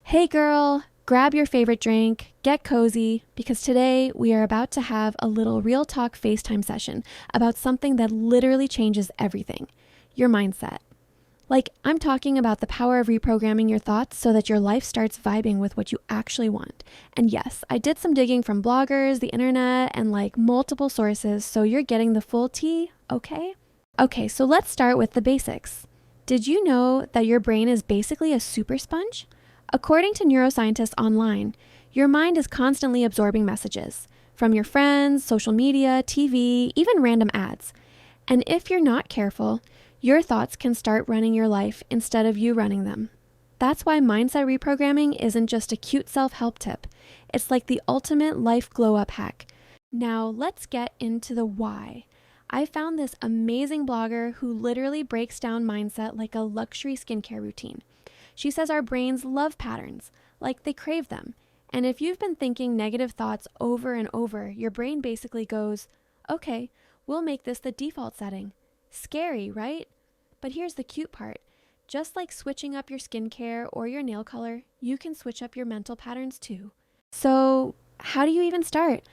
Hey girl, grab your favorite drink, get cozy, because today we are about to have a little real talk FaceTime session about something that literally changes everything, your mindset. Like, I'm talking about the power of reprogramming your thoughts so that your life starts vibing with what you actually want. And yes, I did some digging from bloggers, the internet, and multiple sources, so you're getting the full tea, okay? Okay, so let's start with the basics. Did you know that your brain is basically a super sponge? According to neuroscientists online, your mind is constantly absorbing messages from your friends, social media, TV, even random ads. And if you're not careful, your thoughts can start running your life instead of you running them. That's why mindset reprogramming isn't just a cute self-help tip. It's like the ultimate life glow-up hack. Now let's get into the why. I found this amazing blogger who literally breaks down mindset like a luxury skincare routine. She says our brains love patterns, like they crave them. And if you've been thinking negative thoughts over and over, your brain basically goes, okay, we'll make this the default setting. Scary, right? But here's the cute part. Just like switching up your skincare or your nail color, you can switch up your mental patterns too. So, how do you even start?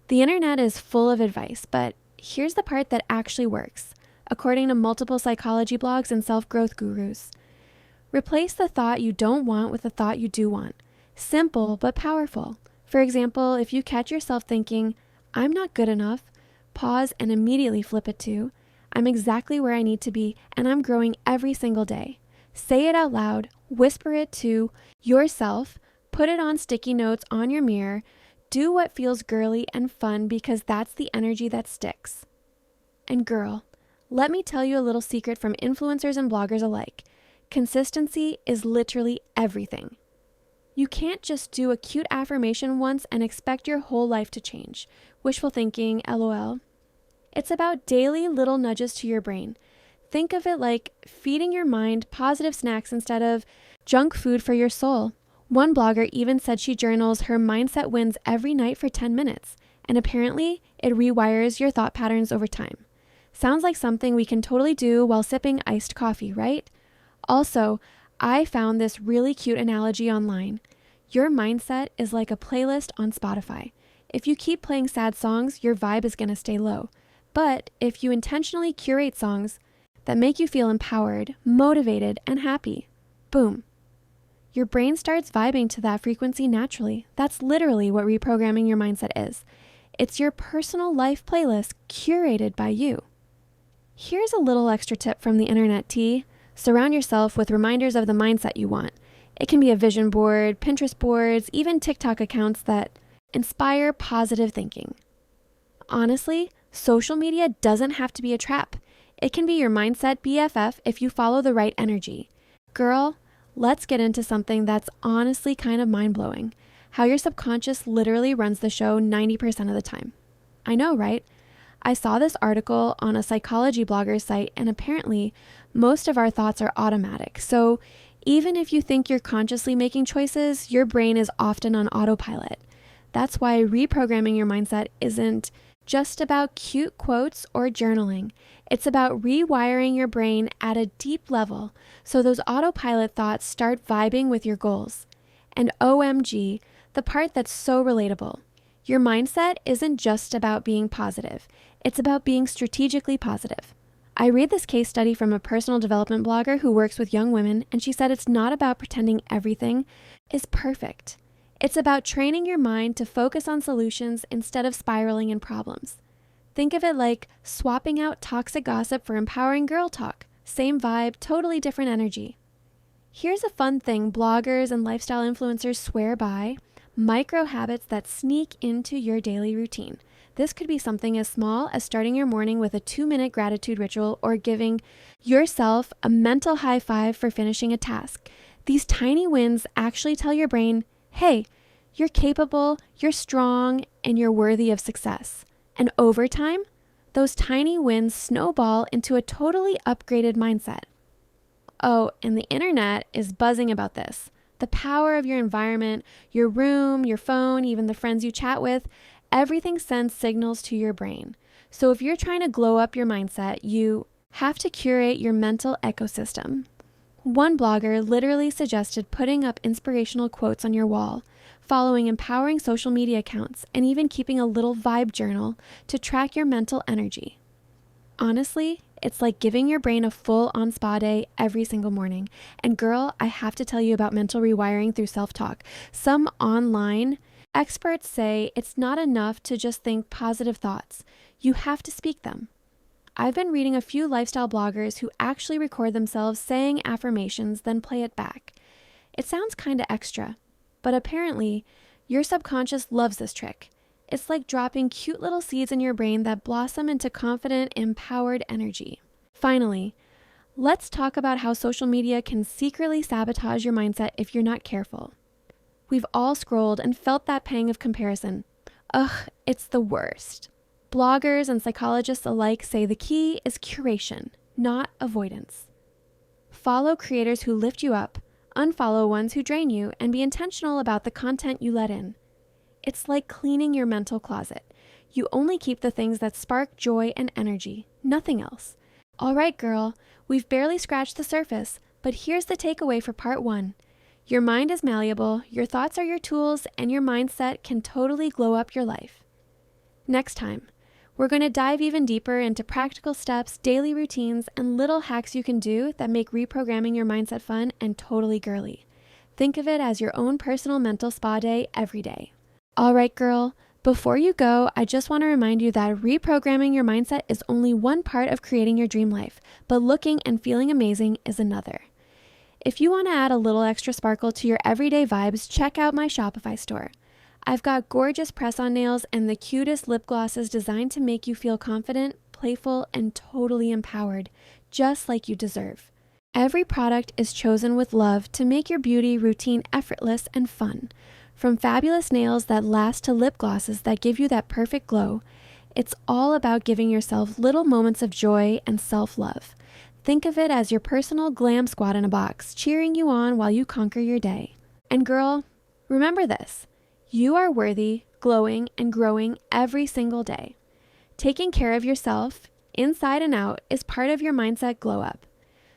The internet is full of advice, but here's the part that actually works, according to multiple psychology blogs and self-growth gurus. Replace the thought you don't want with the thought you do want. Simple but powerful. For example, if you catch yourself thinking, I'm not good enough, pause and immediately flip it to, I'm exactly where I need to be and I'm growing every single day. Say it out loud, whisper it to yourself, put it on sticky notes on your mirror, do what feels girly and fun because that's the energy that sticks. And girl, let me tell you a little secret from influencers and bloggers alike. Consistency is literally everything. You can't just do a cute affirmation once and expect your whole life to change. Wishful thinking, LOL. It's about daily little nudges to your brain. Think of it like feeding your mind positive snacks instead of junk food for your soul. One blogger even said she journals her mindset wins every night for 10 minutes, and apparently it rewires your thought patterns over time. Sounds like something we can totally do while sipping iced coffee, right? Also, I found this really cute analogy online. Your mindset is like a playlist on Spotify. If you keep playing sad songs, your vibe is going to stay low. But if you intentionally curate songs that make you feel empowered, motivated, and happy, boom. Your brain starts vibing to that frequency naturally. That's literally what reprogramming your mindset is. It's your personal life playlist curated by you. Here's a little extra tip from the internet tea. Surround yourself with reminders of the mindset you want. It can be a vision board, Pinterest boards, even TikTok accounts that inspire positive thinking. Honestly, social media doesn't have to be a trap. It can be your mindset BFF if you follow the right energy. Girl, let's get into something that's honestly kind of mind-blowing. How your subconscious literally runs the show 90% of the time. I know, right? I saw this article on a psychology blogger's site, and apparently most of our thoughts are automatic. So even if you think you're consciously making choices, your brain is often on autopilot. That's why reprogramming your mindset isn't just about cute quotes or journaling. It's about rewiring your brain at a deep level so those autopilot thoughts start vibing with your goals. And OMG, the part that's so relatable. Your mindset isn't just about being positive. It's about being strategically positive. I read this case study from a personal development blogger who works with young women, and she said it's not about pretending everything is perfect. It's about training your mind to focus on solutions instead of spiraling in problems. Think of it like swapping out toxic gossip for empowering girl talk. Same vibe, totally different energy. Here's a fun thing bloggers and lifestyle influencers swear by: micro habits that sneak into your daily routine. This could be something as small as starting your morning with a 2-minute gratitude ritual or giving yourself a mental high five for finishing a task. These tiny wins actually tell your brain, hey, you're capable, you're strong, and you're worthy of success. And over time, those tiny wins snowball into a totally upgraded mindset. Oh, and the internet is buzzing about this. The power of your environment, your room, your phone, even the friends you chat with, everything sends signals to your brain. So if you're trying to glow up your mindset, you have to curate your mental ecosystem. One blogger literally suggested putting up inspirational quotes on your wall, following empowering social media accounts, and even keeping a little vibe journal to track your mental energy. Honestly, it's like giving your brain a full-on spa day every single morning. And girl, I have to tell you about mental rewiring through self-talk. Some online experts say it's not enough to just think positive thoughts. You have to speak them. I've been reading a few lifestyle bloggers who actually record themselves saying affirmations, then play it back. It sounds kind of extra, but apparently your subconscious loves this trick. It's like dropping cute little seeds in your brain that blossom into confident, empowered energy. Finally, let's talk about how social media can secretly sabotage your mindset if you're not careful. We've all scrolled and felt that pang of comparison. Ugh, it's the worst. Bloggers and psychologists alike say the key is curation, not avoidance. Follow creators who lift you up, unfollow ones who drain you, and be intentional about the content you let in. It's like cleaning your mental closet. You only keep the things that spark joy and energy, nothing else. All right, girl, we've barely scratched the surface, but here's the takeaway for part 1. Your mind is malleable, your thoughts are your tools, and your mindset can totally glow up your life. Next time, we're going to dive even deeper into practical steps, daily routines, and little hacks you can do that make reprogramming your mindset fun and totally girly. Think of it as your own personal mental spa day every day. All right, girl, before you go, I just want to remind you that reprogramming your mindset is only one part of creating your dream life, but looking and feeling amazing is another. If you want to add a little extra sparkle to your everyday vibes, check out my Shopify store. I've got gorgeous press-on nails and the cutest lip glosses designed to make you feel confident, playful, and totally empowered, just like you deserve. Every product is chosen with love to make your beauty routine effortless and fun. From fabulous nails that last to lip glosses that give you that perfect glow, it's all about giving yourself little moments of joy and self-love. Think of it as your personal glam squad in a box, cheering you on while you conquer your day. And girl, remember this. You are worthy, glowing, and growing every single day. Taking care of yourself, inside and out, is part of your mindset glow up.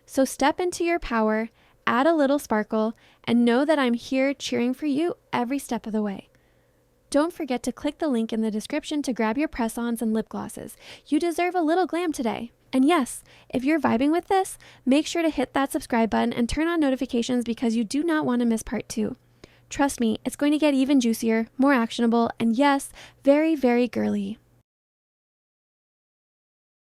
So step into your power, add a little sparkle, and know that I'm here cheering for you every step of the way. Don't forget to click the link in the description to grab your press-ons and lip glosses. You deserve a little glam today. And yes, if you're vibing with this, make sure to hit that subscribe button and turn on notifications because you do not want to miss part 2. Trust me, it's going to get even juicier, more actionable, and yes, very, very girly.